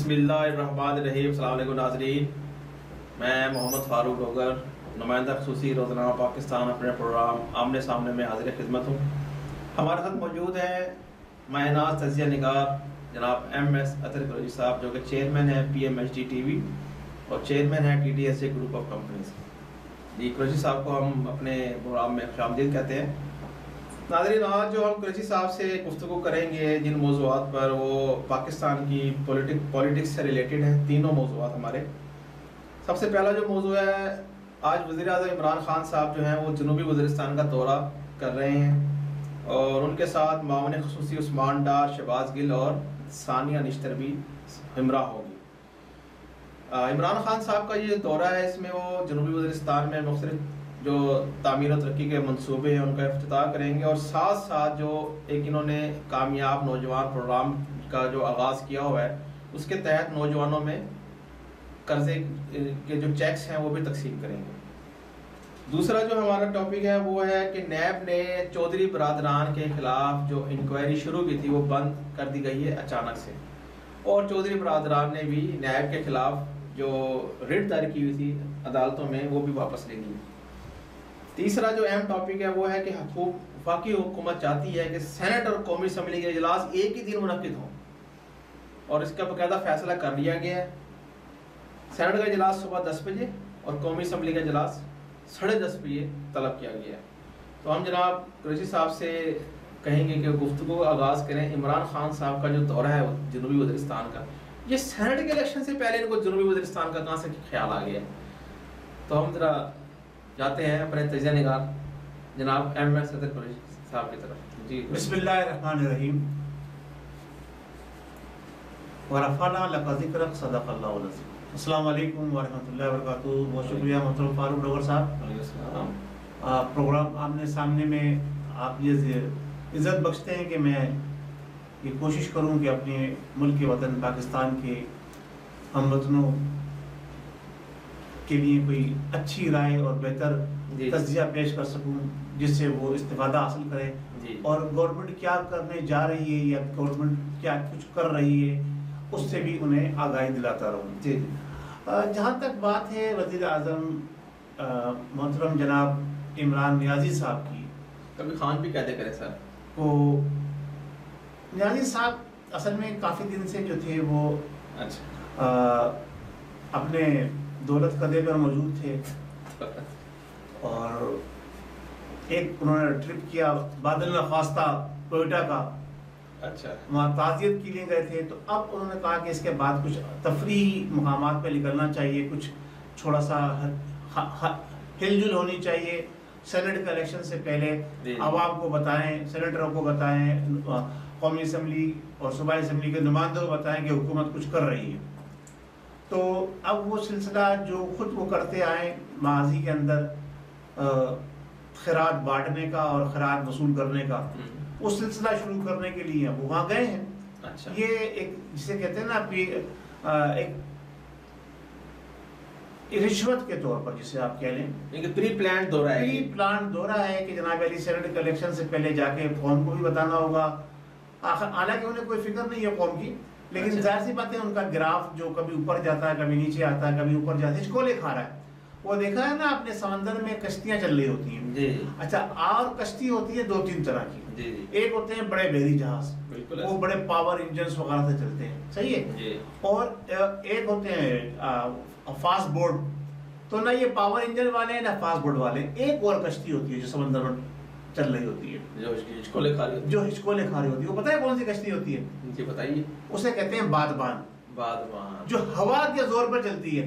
بسم اللہ الرحمن الرحیم۔ السلام علیکم ناظرین، میں محمد فاروق ڈوگر، نمائندہ خصوصی روزنامہ پاکستان اپنے پروگرام آمنے سامنے میں حاضر خدمت ہوں۔ ہمارے ساتھ موجود ہیں ماہ ناز تجزیہ نگار جناب ایم ایس اطہر قریشی صاحب، جو کہ چیئرمین ہیں P M H D T V اور چیئرمین ہیں T D S A group of companies. جی قریشی صاحب کو ہم اپنے پروگرام میں خوش آمدید کہتے ہیں۔ ناظرین، آج جو ہم قریشی صاحب سے گفتگو کریں گے جن موضوعات پر، وہ پاکستان کی پولیٹکس سے ریلیٹڈ ہیں۔ تینوں موضوعات ہمارے۔ سب سے پہلا جو موضوع ہے، آج وزیر اعظم عمران خان صاحب جو ہیں وہ جنوبی وزیرستان کا دورہ کر رہے ہیں اور ان کے ساتھ معاون خصوصی عثمان ڈار، شہباز گل اور ثانیہ نشتر بھی ہمراہ ہوگی۔ عمران خان صاحب کا یہ دورہ ہے، اس میں وہ جنوبی وزیرستان میں مختلف جو تعمیر و ترقی کے منصوبے ہیں ان کا افتتاح کریں گے، اور ساتھ ساتھ جو ایک انہوں نے کامیاب نوجوان پروگرام کا جو آغاز کیا ہوا ہے، اس کے تحت نوجوانوں میں قرضے کے جو چیکس ہیں وہ بھی تقسیم کریں گے۔ دوسرا جو ہمارا ٹاپک ہے وہ ہے کہ نیب نے چودھری برادران کے خلاف جو انکوائری شروع کی تھی وہ بند کر دی گئی ہے اچانک سے، اور چودھری برادران نے بھی نیب کے خلاف جو رٹ دائر کی ہوئی تھی عدالتوں میں وہ بھی واپس لے لی۔ تیسرا جو اہم ٹاپک ہے وہ ہے کہ وفاقی حکومت چاہتی ہے کہ سینٹ اور قومی اسمبلی کے اجلاس ایک ہی دن منعقد ہوں، اور اس کا باقاعدہ فیصلہ کر لیا گیا ہے۔ سینٹ کا اجلاس صبح 10 بجے اور قومی اسمبلی کا اجلاس 10:30 بجے طلب کیا گیا ہے۔ تو ہم جناب قریشی صاحب سے کہیں گے کہ گفتگو کا آغاز کریں۔ عمران خان صاحب کا جو دورہ ہے جنوبی وزیرستان کا، یہ سینٹ کے الیکشن سے پہلے ان کو جنوبی وزیرستان کا کہاں سے خیال آ گیا ہے؟ تو ہم ذرا جاتے ہیں اپنے تجزیہ نگار جناب ایم ایس اطہر قریشی صاحب کی طرف۔ جی بسم اللہ الرحمن الرحیم۔ ورفعنا لک ذکرک، صدق اللہ العظیم۔ السلام علیکم ورحمۃ اللہ وبرکاتہ۔ بہت شکریہ محترم فاروق ڈوگر صاحب۔ علیہ السلام۔ پروگرام آمنے سامنے میں آپ یہ عزت بخشتے ہیں کہ میں یہ کوشش کروں کہ اپنے ملک وطن پاکستان کے ہم وطنوں کے لیے کوئی اچھی رائے اور بہتر تجزیہ پیش کر سکوں جس سے وہ استفادہ حاصل کرے، اور گورنمنٹ کیا کرنے جا رہی ہے یا گورنمنٹ کیا کچھ کر رہی ہے اس سے بھی انہیں آگاہی دلاتا رہوں۔ جہاں تک بات ہے وزیر اعظم محترم جناب عمران نیازی صاحب کی، کبھی خان بھی کہتے کرے سر کو نیازی صاحب اصل میں کافی دن سے جو تھے وہ اپنے دولت قدے پر موجود تھے، اور ایک انہوں نے ٹرپ کیا بادل نخواستہ کوئٹہ کا، وہاں تعزیت کے لیے گئے تھے۔ تو اب انہوں نے کہا کہ اس کے بعد کچھ تفریحی مقامات پہ نکلنا چاہیے، کچھ تھوڑا سا ہل جل ہونی چاہیے۔ سینٹ کے الیکشن سے پہلے عوام کو بتائیں، سینیٹروں کو بتائیں، قومی اسمبلی اور صوبائی اسمبلی کے نمائندوں کو بتائیں کہ حکومت کچھ کر رہی ہے۔ تو اب وہ سلسلہ جو خود وہ کرتے آئے ماضی کے اندر، خیرات بانٹنے کا اور خیرات وصول کرنے کا، وہ سلسلہ شروع کرنے کے لیے وہ وہاں گئے ہیں۔ یہ ایک جسے کہتے ہیں نا ایک رشوت کے طور پر، جسے آپ کہہ لیں ایک پری پلانڈ دورہ ہے کہ جناب علی سینٹ کے الیکشن سے پہلے جا کے قوم کو بھی بتانا ہوگا۔ حالانکہ انہیں کوئی فکر نہیں ہے قوم کی، لیکن ظاہر سی بات ہے ان کا گراف جو کبھی اوپر جاتا ہے کبھی نیچے آتا ہے، کبھی اوپر جاتا ہے، ہچکولے کھا رہا ہے۔ وہ دیکھا ہے نا آپ نے، سمندر میں کشتیاں چل رہی ہوتی ہیں۔ اچھا، اور کشتی ہوتی ہے 2-3 طرح کی۔ ایک ہوتے ہیں بڑے بحری جہاز، وہ بڑے پاور انجنز وغیرہ سے چلتے ہیں، صحیح ہے، اور ایک ہوتے ہیں فاسٹ بوٹ۔ تو نہ یہ پاور انجن والے ہیں نہ فاسٹ بوٹ والے۔ ایک اور کشتی ہوتی ہے جو سمندر میں چل رہی ہوتی ہے، جو ہچکولے کھا رہی ہوتی ہے۔ وہ پتہ ہے کون سی کشتی ہوتی ہے؟ جی بتائیے۔ اسے کہتے ہیں بادبان، جو ہوا کے زور پر چلتی ہے،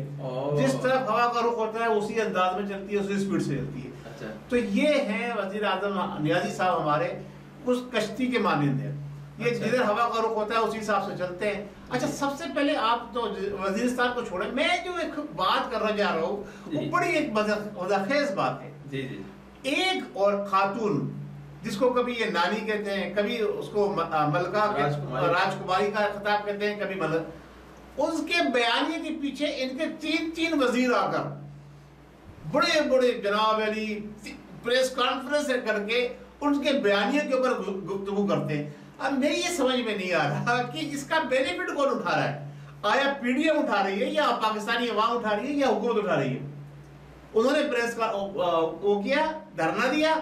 جس طرف ہوا کا رخ ہوتا ہے اسی انداز میں چلتی ہے، اسی سپیڈ سے چلتی ہے۔ تو یہ ہیں وزیر اعظم نیازی صاحب ہمارے، اس کشتی کے مانند ہیں، یہ جدھر ہوا کا رخ ہوتا ہے اسی حساب سے چلتے ہیں۔ اچھا، سب سے پہلے آپ تو وزیرستان کو چھوڑیں، میں جو ایک بات کرنا چاہ رہا ہوں وہ بڑی ایک مزاخیز بات ہے۔ ایک اور خاتون جس کو کبھی یہ نانی کہتے ہیں، کبھی اس کو ملکہ راج کماری کا خطاب کہتے ہیں، کبھی ملک، اس کے بیانیے کے پیچھے ان کے 3 وزیر آ کر بڑے بڑے جناب علی پریس کانفرنس کر کے ان کے بیانیے کے اوپر گفتگو کرتے ہیں۔ اب میری یہ سمجھ میں نہیں آ رہا کہ اس کا بینیفٹ کون اٹھا رہا ہے۔ آیا پی ڈی ایم اٹھا رہی ہے یا پاکستانی عوام اٹھا رہی ہے یا حکومت اٹھا رہی ہے؟ انہوں نے پریس کا وہ کیا، دھرنا دیا.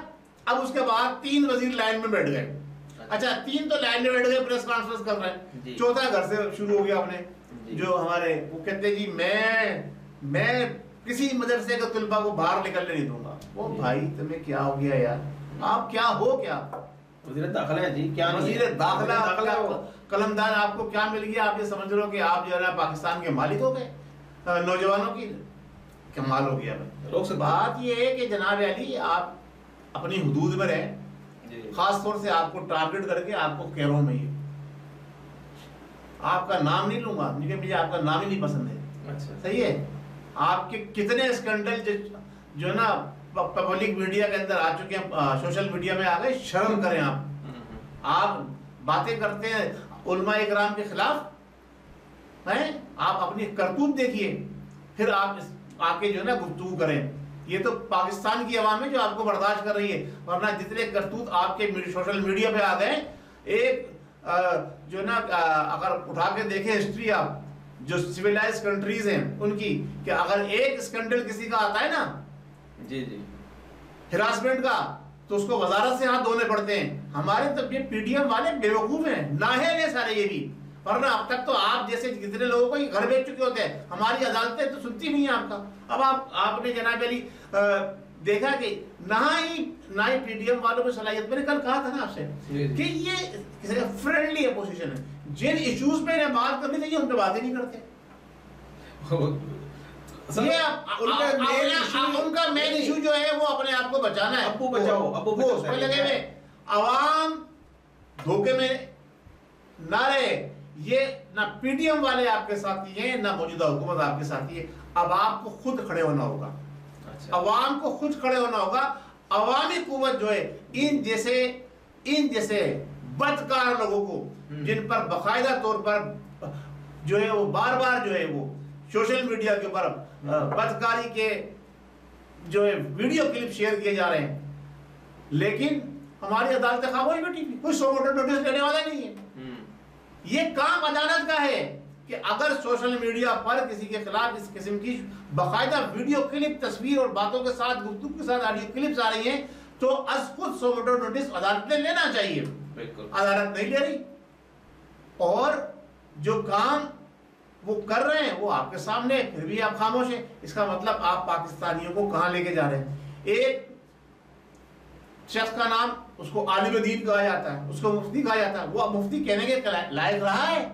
اب اس کے بعد 3 وزیر لائن میں بیٹھ گئے. اچھا 3 تو لائن میں بیٹھ گئے پریس کانفرنس کر رہے ہیں، چوتھا گھر سے شروع ہو گیا اپنے جو ہمارے وہ کہتے جی میں کسی مدرسے کے طلبہ کو باہر نکلنے نہیں دوں گا. وہ بھائی تمہیں کیا ہو گیا یار، آپ کیا ہو، کیا وزیر داخلہ ہے جی، کیا وزیر داخلہ قلمدان آپ کو کیا مل گیا؟ آپ یہ سمجھ رہے ہو کہ آپ جو ہے نا پاکستان کے مالک ہو گئے، نوجوانوں کی کمال ہو گیا. بات یہ ہے کہ جناب علی آپ اپنی حدود میں رہیں، خاص طور سے آپ کو ٹارگٹ کر کے آپ کو کہہ رہا ہوں میں یہ آپ کا نام نہیں لوں گا کیونکہ مجھے آپ کا نام ہی نہیں پسند ہے. صحیح ہے، آپ کے کتنے اسکینڈل جو نا پبلک میڈیا کے اندر آ چکے ہیں، سوشل میڈیا میں آ گئے. شرم کریں آپ باتیں کرتے ہیں علماء اکرام کے خلاف ہیں. آپ اپنی کرتوت دیکھیے پھر آپ آ کے جو ہے نا گفتگو کریں. یہ تو پاکستان کی عوام ہے جو آپ کو برداشت کر رہی ہے، ورنہ جتنے کرتوت آپ کے سوشل میڈیا پہ آ گئے. ایک جو نا اگر اٹھا کے دیکھیں ہسٹری آپ جو سویلائز کنٹریز ہیں ان کی، کہ اگر ایک اسکینڈل کسی کا آتا ہے نا جی ہراسمنٹ کا تو اس کو وزارت سے ہاتھ دھونے پڑتے ہیں. ہمارے تو یہ پی ڈی ایم والے بیوقوف ہیں، نااہل ہیں سارے یہ بھی، ورنہ اب تک تو آپ جیسے کتنے لوگوں کو گھر بیچ چکے ہوتے ہیں. ہماری عدالتیں تو سنتی نہیں ہیں آپ کا. اب آپ نے جناب علی دیکھا کہ نہ ہی پی ڈی ایم والوں میں صلاحیت. میں نے کل کہا تھا نا آپ سے کہ یہ فرینڈلی اپوزیشن ہے، جن ایشوز پہ انہیں بات کرنی چاہیے ان پہ بات ہی نہیں کرتے. ان کا مین ایشو جو ہے وہ اپنے آپ کو بچانا ہے، ابو بچاؤ وہ اس پہ لگے ہوئے. عوام دھوکے میں نہ رہے. یہ نہ پی ڈی ایم والے آپ کے ساتھی ہیں نہ موجودہ حکومت آپ کے ساتھی ہے. اب آپ کو خود کھڑے ہونا ہوگا، عوام کو خود کھڑے ہونا ہوگا. عوامی قوت جو ہے ان جیسے بدکار لوگوں کو جن پر باقاعدہ طور پر جو ہے وہ بار بار جو ہے وہ سوشل میڈیا کے اوپر بدکاری کے جو ہے ویڈیو کلپ شیئر کیے جا رہے ہیں، لیکن ہماری عدالت خاموش بیٹھی تھی، کوئی سو موٹر نوٹس لینے والا نہیں ہے. یہ کام عدالت کا ہے کہ اگر سوشل میڈیا پر کسی کے خلاف اس قسم کی باقاعدہ ویڈیو کلپ، تصویر اور باتوں کے ساتھ، گفتگو کے ساتھ آڈیو کلپس آ رہی ہیں تو از خود سو موٹر نوٹس عدالت نے لینا چاہیے. عدالت نہیں لے رہی، اور جو کام وہ کر رہے ہیں وہ آپ کے سامنے، پھر بھی آپ خاموش ہیں. اس کا مطلب آپ پاکستانیوں کو کہاں لے کے جا رہے ہیں؟ ایک شخص کا نام اس کو عالم دین کہا جاتا ہے، اس کو مفتی کہا جاتا ہے. وہ اب مفتی کہنے کے لائق رہا ہے؟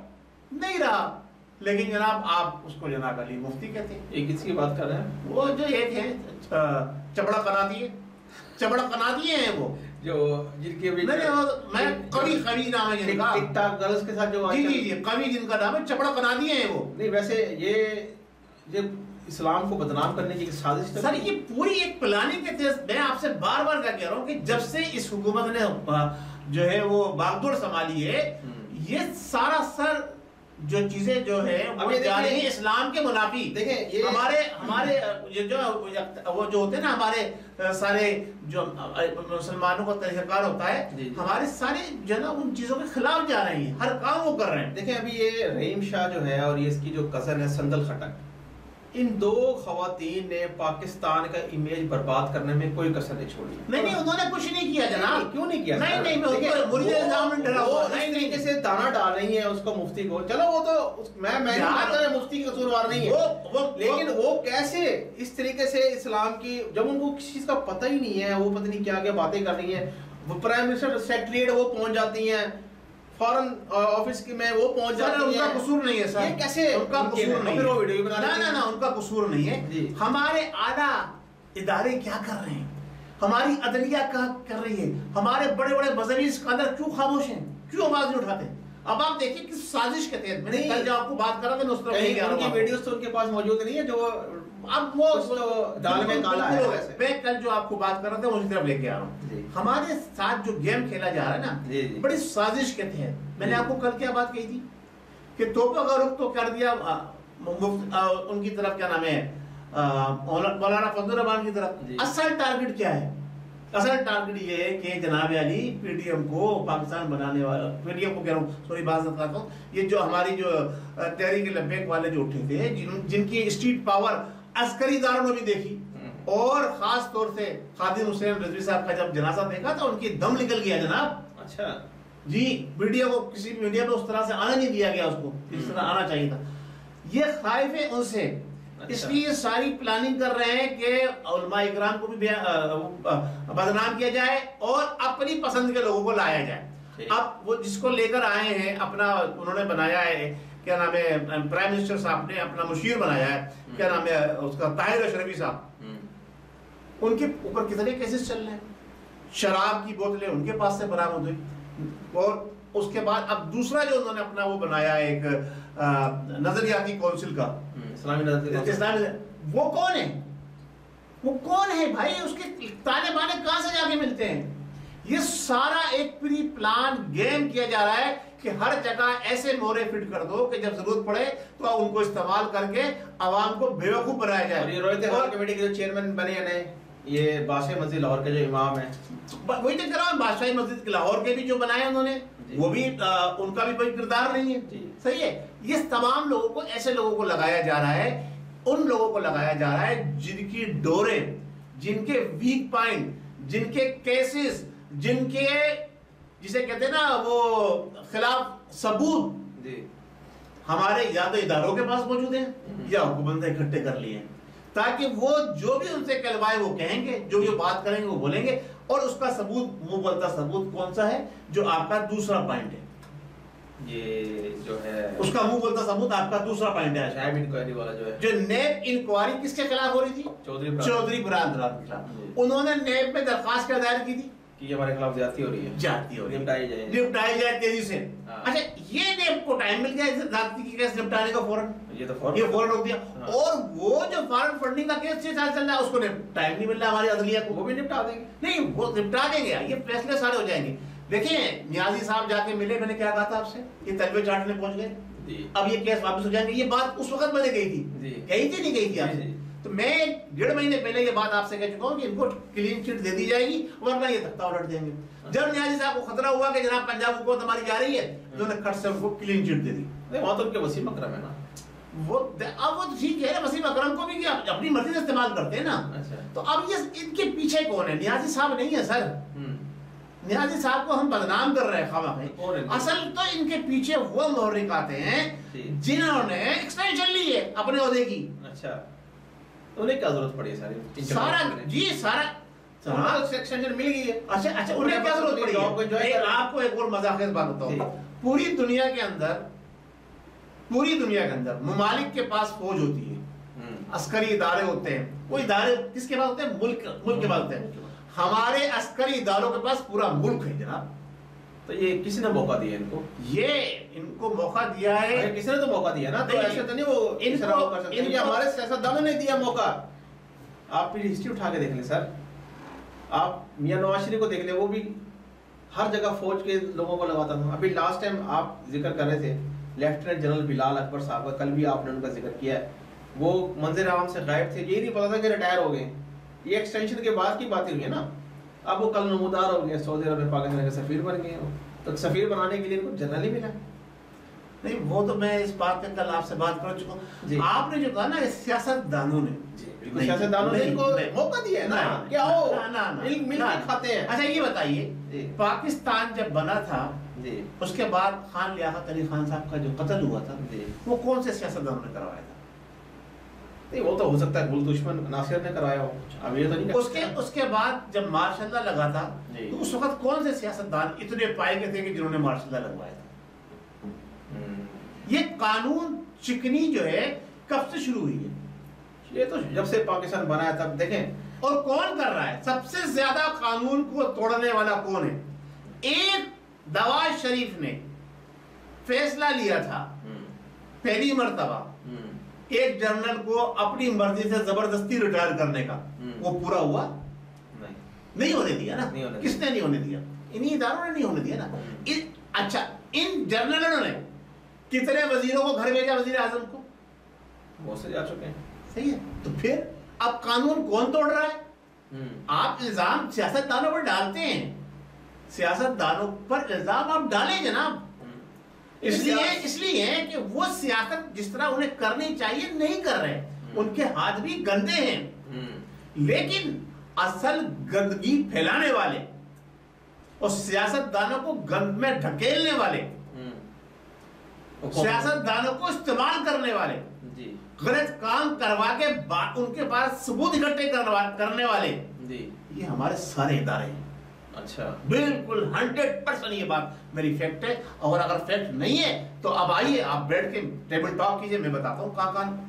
نہیں رہا. لیکن جناب آپ اس کو جناب علی مفتی کہتے ہیں. ایک کس کی بات کر رہے ہیں؟ وہ جو ایک ہے چپڑا قنادی ہیں وہ جو جن کے میں قوی نام ہے جن کا، ٹک ٹاک گرلز کے ساتھ جو جی قوی جن کا نام ہے، چپڑا قنادی ہیں وہ. نہیں ویسے یہ اسلام کو بدنام کرنے کی سازش سر، یہ پوری ایک پلاننگ کے تحت. میں آپ سے بار بار کہہ رہا ہوں کہ جب سے اس حکومت نے جو ہے وہ باغدور سنبھالی ہے، یہ سارا سر جو چیزیں جو ہے وہ جا رہی ہیں اسلام کے منافی. دیکھیں ہمارے وہ جو ہوتے ہیں نا ہمارے سارے جو مسلمانوں کا طریقہ کار ہوتا ہے، ہمارے سارے جو ہے نا ان چیزوں کے خلاف جا رہے ہیں، ہر کام وہ کر رہے ہیں. دیکھیں ابھی یہ رحیم شاہ جو ہے اور یہ اس کی جو کزن ہے سندل خٹک، ان دو خواتین نے پاکستان کا امیج برباد کرنے میں کوئی کسر نہیں چھوڑی. نہیں انہوں نے کچھ نہیں کیا جناب. کیوں نہیں کیا؟ نہیں طریقے سے دانا ڈال رہی ہیں اس کو مفتی کو. چلو وہ تو میں مفتی کا قصوروار نہیں ہے، لیکن وہ کیسے اس طریقے سے اسلام کی، جب ان کو کسی چیز کا پتہ ہی نہیں ہے، وہ پتہ نہیں کیا باتیں کر رہی ہیں. وہ پرائم منسٹر سیکریٹریٹ وہ پہنچ جاتی ہیں، فارن آفس کی میں وہ پہنچ جاتی ہیں. ان کا قصور نہیں ہے سر، یہ کیسے ان کا قصور نہیں ہے. نہ ان کا قصور نہیں ہے. ہمارے اعلیٰ ادارے کیا کر رہے ہیں، ہماری عدلیہ کیا کر رہی ہے، ہمارے بڑے بڑے مذہبی اسکالر کیوں خاموش ہیں، کیوں آواز نہیں اٹھاتے؟ اب آپ دیکھیں کس سازش کے تحت. میں نے کل جو آپ کو بات کرا تھا اس طرح ان کی ویڈیوز تو ان کے پاس موجود نہیں ہے جو اب وہ دال میں کالا ہے. میں کل جو آپ کو بات کر رہا تھا اسی طرف لے کے آ رہا ہوں. ہمارے ساتھ جو گیم کھیلا جا رہا ہے نا بڑی سازش کے تحت. میں نے آپ کو کل کیا بات کہی تھی کہ توپہ کا رخ تو کر دیا ان کی طرف، کیا نام ہے، مولانا فضل الرحمان کی طرف. اصل ٹارگٹ کیا ہے اصل ٹارگٹ یہ ہے کہ جناب علی پی ڈی ایم کو پاکستان بنانے والا، پی ڈی ایم کو کہہ رہا ہوں، سوری بات بتاتا ہوں، یہ جو ہماری جو تحریک لبیک والے جو اٹھے تھے، جن کی اسٹریٹ پاور عسکری اداروں نے بھی دیکھی، اور خاص طور سے خادم حسین رضوی صاحب کا جب جنازہ دیکھا تو ان کی دم نکل گیا جناب۔ اچھا جی، میڈیا کو، کسی میڈیا میں اس طرح سے آنا نہیں دیا گیا اس کو جس طرح آنا چاہیے تھا۔ یہ خائف ہے ان سے، اس لیے ساری پلاننگ کر رہے ہیں کہ علماء اکرام کو بھی بدنام کیا جائے اور اپنی پسند کے لوگوں کو لایا جائے۔ اب وہ جس کو لے کر آئے ہیں اپنا، انہوں نے بنایا ہے، کیا نام ہے، پرائم منسٹر صاحب نے اپنا مشیر بنایا ہے، کیا نام ہے اس کا، طاہر اشرفی صاحب، ان کے اوپر کتنے کیسز چل رہے ہیں، شراب کی بوتلیں ان کے پاس سے برآمد ہوئی، اور اس کے بعد اب دوسرا جو انہوں نے اپنا وہ بنایا ہے ایک نظریاتی کونسل کا، اسلامی، وہ کون ہے، وہ کون ہے بھائی، اس کے تانے بانے کہاں سے جا کے ملتے ہیں؟ یہ سارا ایک پری پلان گیم کیا جا رہا ہے کہ ہر جگہ ایسے مورے فٹ کر دو کہ جب ضرورت پڑے تو ان کو استعمال کر کے عوام کو بیوقوف بنایا جائے۔ اور یہ روایت ہال کمیٹی کے جو چیئرمین بنے ہیں، یہ بادشاہی مسجد لاہور کے جو امام ہیں، وہی تو کہہ رہا ہوں، بادشاہی مسجد لاہور کے بھی جو بنائے انہوں نے، وہ بھی ان کا بھی کوئی کردار نہیں ہے، صحیح ہے۔ یہ تمام لوگوں کو، ایسے لوگوں کو لگایا جا رہا ہے، ان لوگوں کو لگایا جا رہا ہے جن کی ڈوریں، جن کے ویک پوائنٹ، جن کے کیسز، جن کے جسے کہتے ہیں نا وہ خلاف ثبوت ہمارے یا تو اداروں کے پاس موجود ہیں یا حکومت نے اکٹھے کر لیے ہیں، تاکہ وہ جو بھی ان سے کہلوائے وہ کہیں گے، جو جو بات کریں گے وہ بولیں گے، اور اس کا ثبوت، منہ بولتا ثبوت کون سا ہے، جو آپ کا دوسرا پوائنٹ ہے، یہ جو ہے اس کا منہ بولتا ثبوت آپ کا دوسرا پوائنٹ ہے، نیب انکوائری والا جو ہے، جو نیب انکوائری کس کے خلاف ہو رہی تھی؟ چودھری برادران کے خلاف۔ انہوں نے نیب میں درخواست کیا دائر کی تھی کہ ہمارے خلاف زیادتی ہو رہی ہے، زیادتی ہو رہی ہے، نپٹائی جائے تیزی سے۔ اچھا، یہ نیب کو ٹائم مل گیا زیادتی کی کیس نپٹانے کا، فوراً یہ فوراً روک دیا، اور وہ جو فارن فنڈنگ کا کیس 6 سال چل رہا ہے اس کو ٹائم نہیں مل رہا ہماری عدلیہ کو، وہ بھی نپٹا دیں گے، نہیں وہ نپٹا دیں گے، یہ فیصلے سارے ہو جائیں گے۔ دیکھیں نیازی صاحب جا کے ملے، میں نے کیا کہا تھا آپ سے، یہ تلوے چاٹنے پہنچ گئے، اب یہ کیس واپس ہو جائیں گے، یہ بات اس وقت میں نے کہی تھی، کہی تھی نہیں کہی تھی آپ سے؟ تو میں 1.5 مہینے پہلے یہ بات آپ سے کہہ چکا ہوں کہ ان کو کلین چٹ دے دی جائے گی، ورنہ یہ تختہ الٹ دیں گے۔ جب نیازی صاحب کو خطرہ ہوا کہ جناب پنجاب حکومت ہماری جا رہی ہے، انہوں نے کھٹ سے ان کو کلین چٹ دے دی۔ وہاں تو ان کے وسیم اکرم ہے نا، وہ اب وہ ٹھیک ہے، وسیم اکرم کو بھی کیا اپنی مرضی سے استعمال کرتے ہیں نا، تو اب یہ ان کے پیچھے کون ہے؟ نیازی صاحب نہیں ہے سر، نیازی صاحب کو ہم بدنام کر رہے ہیں خواہ، اصل تو ان کے پیچھے وہ محرک آتے ہیں جنہوں نے ایکسٹینشن لی ہے اپنے عہدے کی۔ اچھا، انہیں کیا ضرورت پڑی ہے سارا جی سارا ایکسٹینشن مل گئی ہے۔ اچھا انہیں کیا ضرورت پڑی ہے؟ آپ کو ایک اور مزاخیز بات بتاؤں، پوری دنیا کے اندر ممالک کے پاس فوج ہوتی ہے، عسکری ادارے ہوتے ہیں، وہ ادارے کس کے پاس ہوتے ہیں؟ ملک کے پاس ہوتے ہیں۔ ہمارے عسکری اداروں کے پاس پورا ملک ہے جناب، تو یہ کسی نے موقع دیا ان کو، یہ ان کو موقع دیا ہے، کسی نے تو موقع دیا نا، تو ایسے تو نہیں وہ ان کو کر سکتے کہ ہمارے سیاستدانوں نے دیا موقع۔ آپ پھر ہسٹری اٹھا کے دیکھ لیں سر، آپ میاں نواز شریف کو دیکھ لیں، وہ بھی ہر جگہ فوج کے لوگوں کو لگاتا تھا۔ ابھی لاسٹ ٹائم آپ ذکر کر رہے تھے لیفٹیننٹ جنرل بلال اکبر صاحب کا، کل بھی آپ نے ان کا ذکر کیا ہے، وہ منظر عام سے غائب تھے، یہی نہیں پتا تھا کہ ریٹائر ہو گئے۔ یہ ایکسٹینشن کے بعد کی باتیں ہوئی ہے نا، اب وہ کل نمودار ہو گئے، سعودی عرب میں پاکستان کے سفیر بن گئے، تو سفیر بنانے کے لیے ان کو جنرل ہی ملا۔ نہیں وہ تو میں اس بات پہ کل آپ سے بات کر چکا ہوں، آپ نے جو کہا نا سیاست دانوں نے، سیاست دانوں نے ان کو موقع دیا ہے نا، کیا ہو مل کے کھاتے ہیں۔ اچھا یہ بتائیے، پاکستان جب بنا تھا اس کے بعد خان لیاقت علی خان صاحب کا جو قتل ہوا تھا، وہ کون سے سیاست دانوں نے کروایا تھا؟ وہ تو ہو سکتا ہے گل دشمن ناصر نے کرایا ہو، اب یہ تو نہیں۔ اس کے بعد جب مارشاء اللہ لگا تھا تو اس وقت کون سے سیاست دان اتنے پائے گئے تھے کہ جنہوں نے مارشاء اللہ لگوایا تھا؟ یہ قانون چکنی جو ہے کب سے شروع ہوئی ہے؟ یہ تو جب سے پاکستان بنا ہے تب دیکھیں، اور کون کر رہا ہے؟ سب سے زیادہ قانون کو توڑنے والا کون ہے؟ ایک نواز شریف نے فیصلہ لیا تھا پہلی مرتبہ ایک جنرل کو اپنی مرضی سے زبردستی ریٹائر کرنے کا، وہ پورا ہوا نہیں ہونے دیا نا، کس نے نہیں ہونے دیا؟ انہی اداروں نے نہیں ہونے دیا نا۔ اچھا ان جنرلوں نے کتنے وزیروں کو گھر بھیجا؟ وزیر اعظم کو بہت سے جا چکے ہیں، صحیح ہے، تو پھر اب قانون کون توڑ رہا ہے؟ آپ الزام سیاست دانوں پر ڈالتے ہیں، سیاست دانوں پر الزام آپ ڈالیں جناب، اس لیے کہ وہ سیاست جس طرح انہیں کرنی چاہیے نہیں کر رہے، ان کے ہاتھ بھی گندے ہیں، لیکن اصل گندگی پھیلانے والے اور سیاست دانوں کو گند میں ڈھکیلنے والے، سیاست دانوں کو استعمال کرنے والے، غلط کام کروا کے ان کے پاس ثبوت اکٹھے کرنے والے، یہ ہمارے سارے ادارے ہیں۔ اچھا، بالکل 100% یہ بات میری فیکٹ ہے، اور اگر فیکٹ نہیں ہے تو اب آئیے آپ بیٹھ کے ٹیبل ٹاک کیجئے، میں بتاتا ہوں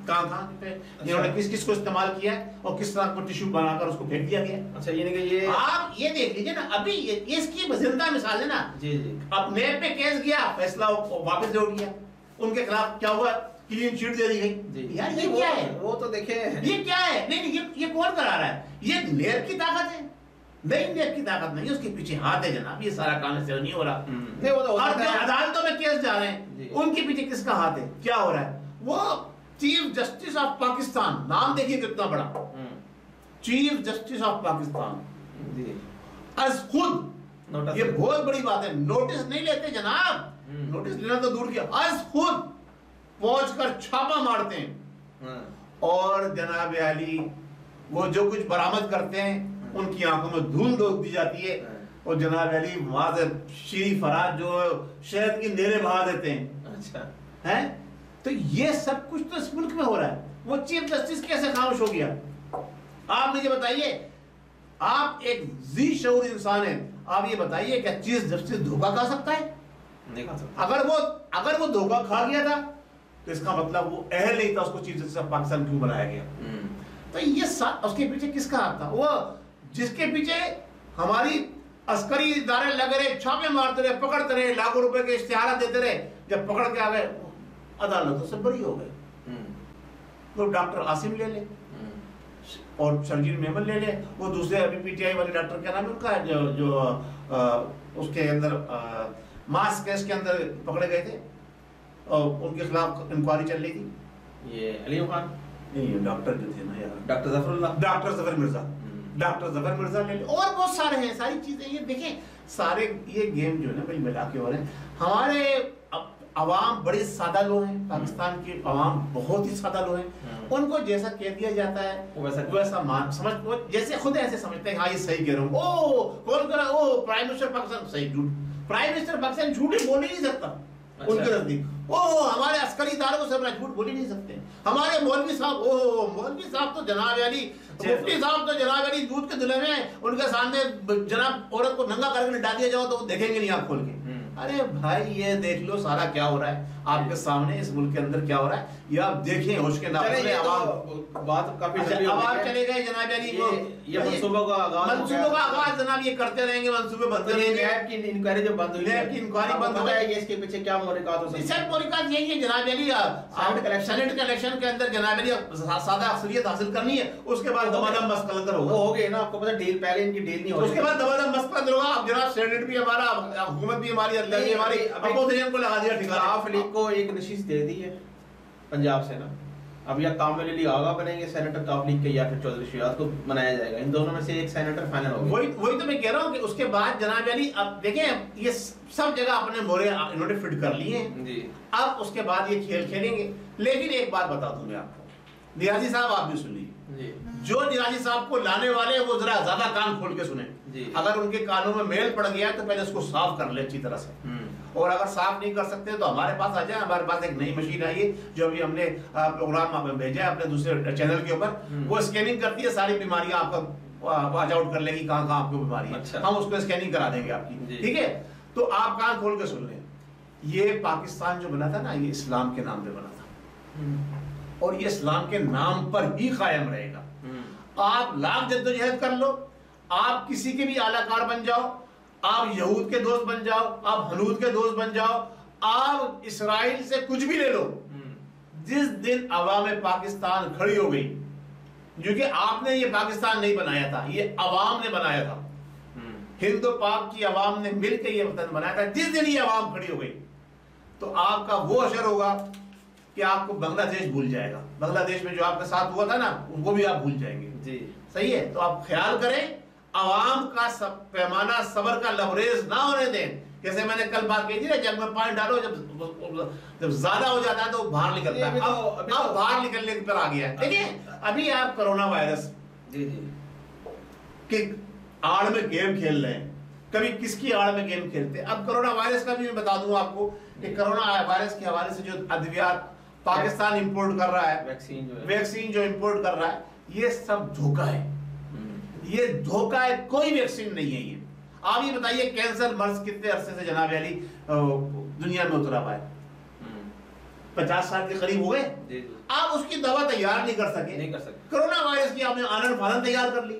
کہاں پہ انہوں نے کس کو استعمال کیا ہے اور کس طرح کو ٹیشو بنا کر اس کو پھینک دیا گیا۔ اچھا، یعنی کہ یہ آپ یہ دیکھ لیجئے نا، ابھی یہ اس کی زندہ مثال ہے نا، اب نیب پہ کیس گیا، فیصلہ واپس لوٹ گیا، ان کے خلاف کیا ہوا، کلین چیٹ دے دی گئی۔ یار یہ کیا ہے؟ وہ تو دیکھیں یہ کیا ہے؟ نہیں یہ کون کرا رہا ہے؟ یہ نیب کی طاقت ہے؟ نہیں، نیب کی طاقت نہیں، اس کے پیچھے ہاتھ ہے جناب، یہ سارا کام سے نہیں ہو رہا۔ اور جو عدالتوں میں کیس جا رہے ہیں ان کے پیچھے کس کا ہاتھ ہے؟ کیا ہو رہا ہے؟ وہ چیف جسٹس آف پاکستان، نام دیکھیے کتنا بڑا، چیف جسٹس آف پاکستان از خود، یہ بہت بڑی بات ہے، نوٹس نہیں لیتے جناب، نوٹس لینا تو دور کیا، از خود پہنچ کر چھاپا مارتے ہیں، اور جناب علی وہ جو کچھ برآمد کرتے ہیں ان کی آنکھوں میں دھول دی جاتی ہے، اور جناب علی وہاں سے شیری فرات جو شہد کی نیرے بہا دیتے ہیں۔ اچھا ہے، تو یہ سب کچھ تو اس ملک میں ہو رہا ہے، وہ چیف جسٹس کیسے خاموش ہو گیا؟ آپ مجھے بتائیے، آپ ایک ذی شعور انسان ہیں، آپ یہ بتائیے کیا چیف جسٹس دھوکہ کھا سکتا ہے؟ نہیں کھا سکتا۔ اگر وہ دھوکہ کھا گیا تھا تو اس کا مطلب وہ اہل نہیں تھا، اس کو چیف جسٹس آف پاکستان کیوں بنایا گیا؟ تو یہ اس کے پیچھے کس کا ہاتھ تھا؟ وہ جس کے پیچھے ہماری عسکری ادارے لگے رہے، چھاپے مارتے رہے، پکڑتے رہے، لاکھوں روپے کے اشتہارات دیتے رہے، جب پکڑ کے آ گئے عدالتوں سے بری ہو گئے۔ تو ڈاکٹر عاصم لے لے اور شرجیل میمن لے لے، وہ دوسرے ابھی پی ٹی آئی والے ڈاکٹر کیا نام ہے ان کا، جو اس کے اندر ماس کیس کے اندر پکڑے گئے تھے اور ان کے خلاف انکوائری چل رہی تھی۔ یہ علیم خان نہیں، ڈاکٹر جو تھے نا یار، ڈاکٹر ظفر اللہ، ڈاکٹر ظفر مرزا، ڈاکٹر ظفر مرزا لے لے، اور بہت سارے ہیں، ساری چیزیں یہ دیکھیں، سارے یہ گیم جو ہے نا بھائی ملا کے ہو رہے ہیں۔ ہمارے عوام بڑے سادہ لوگ ہیں، پاکستان کے عوام بہت ہی سادہ لوگ ہیں، ان کو جیسا کہہ دیا جاتا ہے ویسا سمجھ، جیسے خود ایسے سمجھتے ہیں ہاں یہ صحیح کہہ رہا ہوں، او کون کرا، او پرائم منسٹر پاکستان، صحیح جھوٹ، پرائم منسٹر پاکستان جھوٹ ہی بول ہی نہیں سکتا ان کے نزدیک، او ہمارے عسکری اداروں کو سب جھوٹ بول ہی نہیں سکتے، ہمارے مولوی صاحب، او مولوی صاحب تو جناب علی، مفتی صاحب تو جناب علی دودھ کے دلے میں، ان کے سامنے جناب عورت کو ننگا کر کے ڈال دیا جاؤ تو وہ دیکھیں گے نہیں آنکھ کھول کے۔ ارے بھائی یہ دیکھ لو سارا کیا ہو رہا ہے آپ کے سامنے، اس ملک کے اندر کیا ہو رہا ہے یہ آپ دیکھیں، ہوش کے ناخن میں بات کافی عوام چلے گئے جناب علی، یہ منصوبوں کا آغاز جناب یہ کرتے رہیں گے، منصوبے بنتے رہیں گے، نیب کی انکوائری جو بند ہوئی ہے، نیب کی انکوائری بند ہو گئی ہے، اس کے پیچھے کیا محرکات ہو سکتی ہیں؟ سر محرکات یہی ہے جناب علی، سینٹ کے الیکشن کے اندر جناب علی سادہ اکثریت حاصل کرنی ہے، اس کے بعد دمادم مست قلندر ہوگا، وہ ہو گئے نا، آپ کو پتہ ڈیل پہلے ان کی ڈیل نہیں ہو رہی، اس کے بعد دمادم مست قلندر ہوگا، اب جناب سینٹ بھی ہمارا، حکومت بھی ہماری، اللہ بھی ہماری، اپوزیشن کو لگا دیا ٹھکانے، آف لیگ کو ایک نشست دے دی ہے پنجاب سے نا، اب یا کامل علی آغا بنیں گے سینیٹر کاف لیگ کے، یا پھر چودھری شجاعت کو بنایا جائے گا، ان دونوں میں سے ایک سینیٹر فائنل ہوگا۔ وہی تو میں کہہ رہا ہوں کہ اس کے بعد جناب علی اب دیکھیں یہ سب جگہ اپنے مورے انہوں نے فٹ کر لیے ہیں جی، اب اس کے بعد یہ کھیل کھیلیں گے، لیکن ایک بات بتا دوں میں آپ کو، نیازی صاحب آپ بھی سن لیجیے، جو نیازی صاحب کو لانے والے ہیں وہ ذرا زیادہ کان کھول کے سنیں، اگر ان کے کانوں میں میل پڑ گیا تو پہلے اس کو صاف کر لیں اچھی طرح سے، اور اگر صاف نہیں کر سکتے تو ہمارے پاس آ جائیں، ہمارے پاس ایک نئی مشین آئی ہے جو ابھی ہم نے پروگرام بھیجا ہے اپنے دوسرے چینل کے اوپر، وہ اسکیننگ کرتی ہے ساری بیماریاں آپ کا واچ آؤٹ کر لے گی کہاں کہاں آپ کو بیماری ہے، ہم اس کو اسکیننگ کرا دیں گے آپ کی، ٹھیک ہے؟ تو آپ کان کھول کے سن لیں، یہ پاکستان جو بنا تھا نا یہ اسلام کے نام پہ بنا تھا، اور یہ اسلام کے نام پر ہی قائم رہے گا، آپ لاکھ جدوجہد کر لو، آپ کسی کے بھی اعلیٰ کار بن جاؤ، آپ یہود کے دوست بن جاؤ، آپ ہنود کے دوست بن جاؤ، آپ اسرائیل سے کچھ بھی لے لو، جس دن عوام پاکستان کھڑی ہو گئی، کیونکہ آپ نے یہ پاکستان نہیں بنایا تھا، یہ عوام نے بنایا تھا، ہند و پاک کی عوام نے مل کے یہ وطن بنایا تھا، جس دن یہ عوام کھڑی ہو گئی تو آپ کا وہ اشر ہوگا کہ آپ کو بنگلہ دیش بھول جائے گا. بنگلہ دیش میں جو آپ کے ساتھ ہوا تھا نا ان کو بھی آپ بھول جائیں گے. جی صحیح ہے. تو آپ خیال کریں عوام کا پیمانہ صبر کا لبریز نہ ہونے دیں. جیسے میں نے کل بات کی تھی نا جب میں پانی ڈالو جب زیادہ ہو جاتا ہے تو باہر نکلتا ہے. اب باہر نکلنے پر آ گیا ہے. دیکھیے ابھی آپ کرونا وائرس کہ آڑ میں گیم کھیل رہے ہیں. کبھی کس کی آڑ میں گیم کھیلتے ہیں. اب کرونا وائرس کا بھی میں بتا دوں آپ کو کہ کرونا وائرس کے حوالے سے جو ادویات پاکستان امپورٹ کر رہا ہے, ویکسین جو امپورٹ کر رہا ہے, یہ سب دھوکہ ہے. یہ دھوکہ ہے, کوئی ویکسین نہیں ہے. یہ آپ یہ بتائیے کینسر مرض کتنے عرصے سے جناب علی دنیا میں اترا ہوا ہے؟ 50 سال کے قریب ہو گئے. آپ اس کی دوا تیار نہیں کر سکے. کرونا وائرس کی آپ نے آنن فانن تیار کر لی.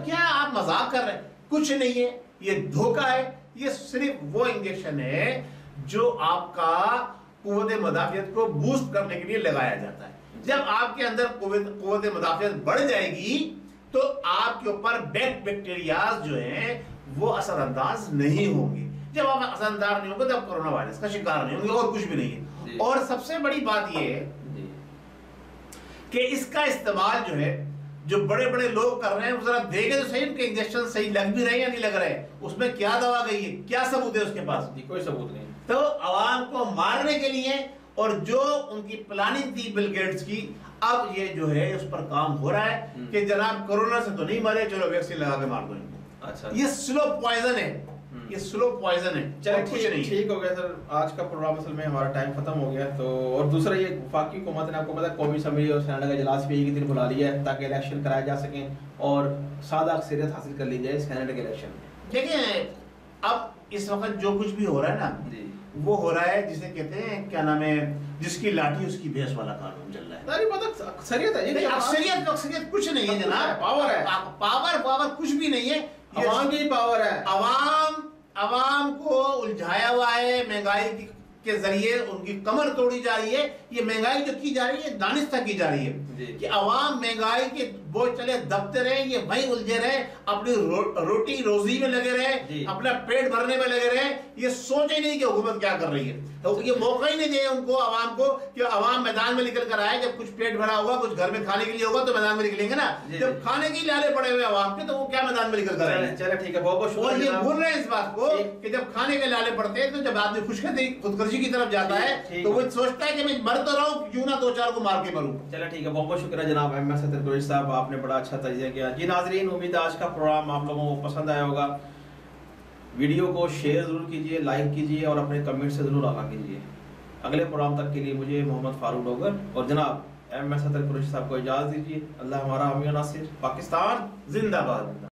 کیا آپ مذاق کر رہے ہیں؟ کچھ نہیں ہے, یہ دھوکہ ہے. یہ صرف وہ انجیکشن ہے جو آپ کا قوت مدافعت کو بوسٹ کرنے کے لیے لگایا جاتا ہے. جب آپ کے اندر قوت مدافعت بڑھ جائے گی تو آپ کے اوپر بیکٹیریاز جو ہیں وہ اثر انداز نہیں ہوں گے. جب آپ اثر انداز نہیں ہوں گے تو آپ کرونا وائرس کا شکار نہیں ہوں گے, اور کچھ بھی نہیں ہے. اور سب سے بڑی بات یہ ہے کہ اس کا استعمال جو ہے جو بڑے بڑے لوگ کر رہے ہیں وہ ذرا دیکھیں تو صحیح ان کے انجیکشن صحیح لگ بھی رہے ہیں یا نہیں لگ رہے ہیں. اس میں کیا دوا گئی ہے, کیا ثبوت ہے اس کے پاس؟ کوئی ثبوت نہیں. تو عوام کو مارنے کے لیے اور جو ان کی پلاننگ تھی بل گیٹس کی, اب یہ جو ہے اس پر کام ہو رہا ہے کہ جناب کورونا سے تو نہیں مرے, چلو ویکسین لگا کے مار دو ان کو. اچھا, یہ سلو پوائزن ہے, یہ سلو پوائزن ہے. چلے ٹھیک ہو گیا سر, آج کا پروگرام اصل میں ہمارا ٹائم ختم ہو گیا. تو اور دوسرا یہ وفاقی حکومت نے آپ کو پتا قومی اسمبلی اور سینیٹ کا اجلاس بھی ایک دن بلا لیا ہے تاکہ الیکشن کرائے جا سکیں اور سادہ اکثریت حاصل کر لی جائے سینیٹ کے الیکشن میں. دیکھیں اب اس وقت جو کچھ بھی ہو رہا ہے نا وہ ہو رہا ہے جسے کہتے ہیں کیا نام ہے, جس کی لاٹھی اس کی بھینس والا قانون چل رہا ہے. اکثریت ہے, اکثریت کچھ نہیں ہے جناب. پاور ہے, پاور کچھ بھی نہیں ہے. عوام کی پاور ہے. عوام کو الجھایا ہوا ہے مہنگائی کے ذریعے, ان کی کمر توڑی جا رہی ہے. یہ مہنگائی جو کی جا رہی ہے دانستہ کی جا رہی ہے کہ عوام مہنگائی کے بوجھ چلے دبتے رہے, یہ وہیں الجھے رہے, اپنی روٹی روزی میں لگے رہے, اپنا پیٹ بھرنے میں لگے رہے. یہ سوچے نہیں کہ حکومت کیا کر رہی ہے. یہ موقع ہی نہیں دیا ان کو, عوام کو, کہ عوام میدان میں نکل کر آئے. جب کچھ پیٹ بھرا ہوگا, کچھ گھر میں کھانے کے لیے ہوگا تو میدان میں نکلیں گے نا. جب کھانے کے لیے آلے پڑے ہوئے عوام کے تو وہ کیا میدان میں نکل کر آئے؟ چلے ٹھیک ہے, بہت اور یہ بھول رہے ہیں اس بات کو کہ جب کھانے کے لالے پڑتے ہیں تو جب آدمی خودکشی کی طرف جاتا ہے تو وہ سوچتا ہے کہ میں مر تو رہا ہوں, کیوں نہ 2-4 کو مار کے مروں. چلے ٹھیک ہے, بہت شکریہ جناب احمد صدر قریشی صاحب, آپ نے بڑا اچھا تجزیہ کیا. جی ناظرین, امید ہے آج کا پروگرام آپ لوگوں کو پسند آیا ہوگا. ویڈیو کو شیئر ضرور کیجئے, لائک کیجئے اور اپنے کمنٹ سے ضرور آگاہ کیجئے. اگلے پروگرام تک کے لیے مجھے محمد فاروق ڈوگر اور جناب احمد صدر قریشی صاحب کو اجازت دیجیے. اللہ ہمارا حامی و ناصر. پاکستان زندہ باد.